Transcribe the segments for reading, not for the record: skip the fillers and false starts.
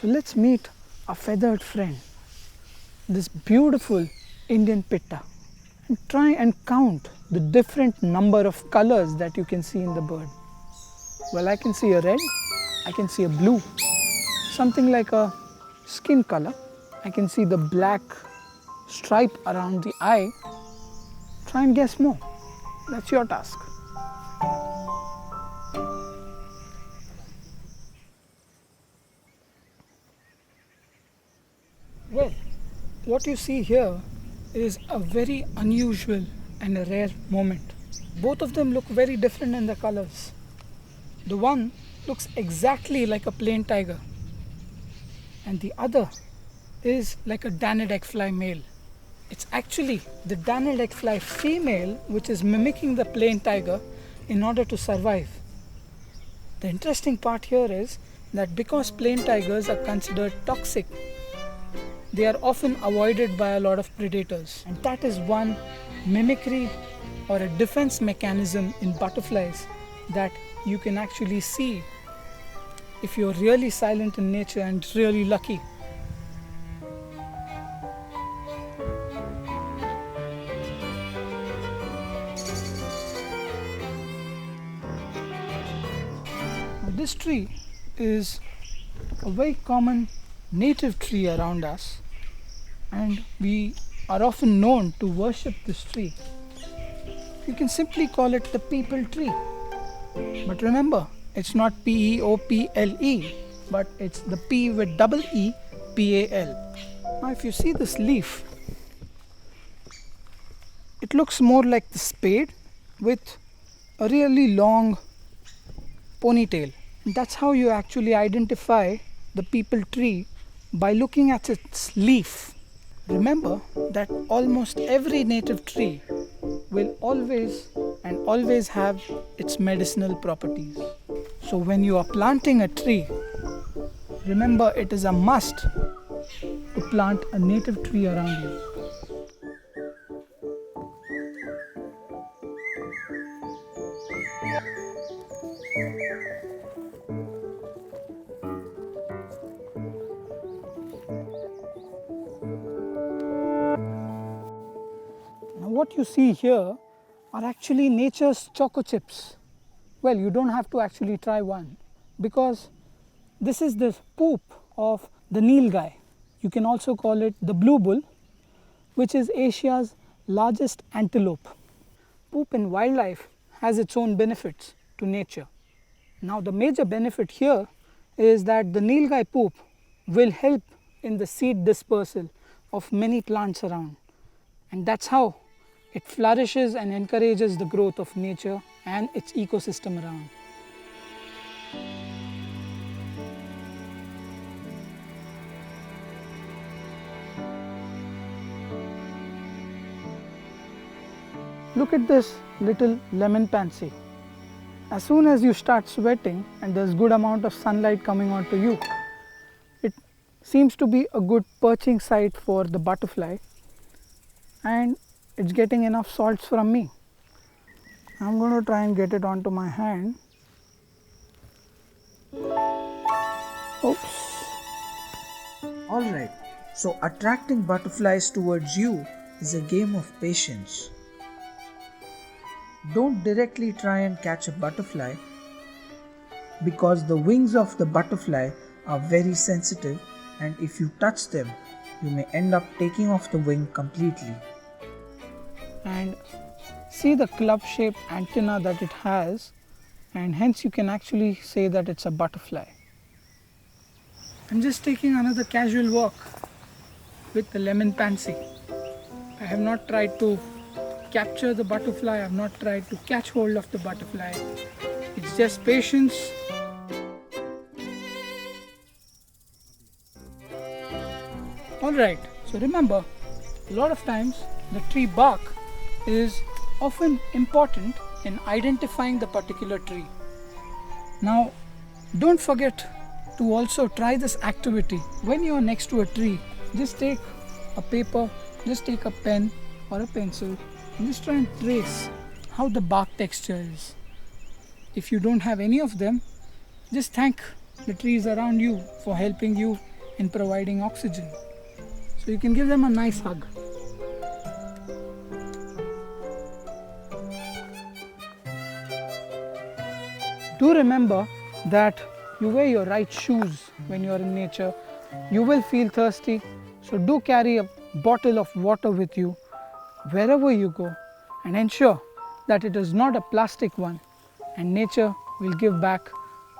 So let's meet a feathered friend, this beautiful Indian Pitta, and try and count the different number of colors that you can see in the bird. Well, I can see a red, I can see a blue, something like a skin color. I can see the black stripe around the eye. Try and guess more. That's your task. Well, what you see here is a very unusual and a rare moment. Both of them look very different in the colors. The one looks exactly like a plain tiger, and the other is like a Danid eggfly male. It's actually the Danid eggfly female which is mimicking the plain tiger in order to survive. The interesting part here is that because plain tigers are considered toxic, they are often avoided by a lot of predators, and that is one mimicry or a defense mechanism in butterflies that you can actually see if you're really silent in nature and really lucky. Now, this tree is a very common native tree around us, and we are often known to worship this tree. You can simply call it the people tree. But remember, it's not P-E-O-P-L-E, but it's the P with double E, P-A-L. Now if you see this leaf, it looks more like the spade with a really long ponytail. And that's how you actually identify the people tree, by looking at its leaf. Remember that almost every native tree will always have its medicinal properties. So when you are planting a tree, remember it is a must to plant a native tree around you. What you see here are actually nature's choco chips. Well, you don't have to actually try one, because this is the poop of the nilgai. You can also call it the blue bull, which is Asia's largest antelope. Poop in wildlife has its own benefits to nature. Now the major benefit here is that the nilgai poop will help in the seed dispersal of many plants around, and that's how it flourishes and encourages the growth of nature and its ecosystem around. Look at this little lemon pansy. As soon as you start sweating and there's good amount of sunlight coming onto you, it seems to be a good perching site for the butterfly, and it's getting enough salts from me. I'm going to try and get it onto my hand. Oops. Alright, so attracting butterflies towards you is a game of patience. Don't directly try and catch a butterfly, because the wings of the butterfly are very sensitive, and if you touch them, you may end up taking off the wing completely. And see the club shaped antenna that it has, and hence you can actually say that it's a butterfly. I'm just taking another casual walk with the lemon pansy. I have not tried to capture the butterfly, I have not tried to catch hold of the butterfly. It's just patience. Alright, so remember, a lot of times the tree bark is often important in identifying the particular tree. Now, don't forget to also try this activity. When you are next to a tree, just take a paper, just take a pen or a pencil, and just try and trace how the bark texture is. If you don't have any of them, just thank the trees around you for helping you in providing oxygen. So you can give them a nice hug. Do remember that you wear your right shoes when you are in nature. You will feel thirsty, so do carry a bottle of water with you wherever you go and ensure that it is not a plastic one, and nature will give back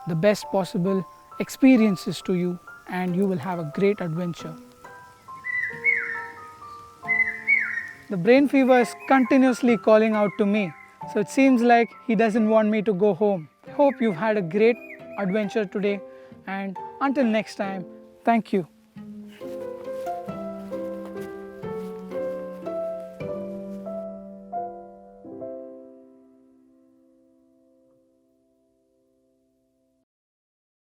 the best possible experiences to you and you will have a great adventure. The brain fever is continuously calling out to me, so it seems like he doesn't want me to go home. Hope you've had a great adventure today, and until next time, thank you.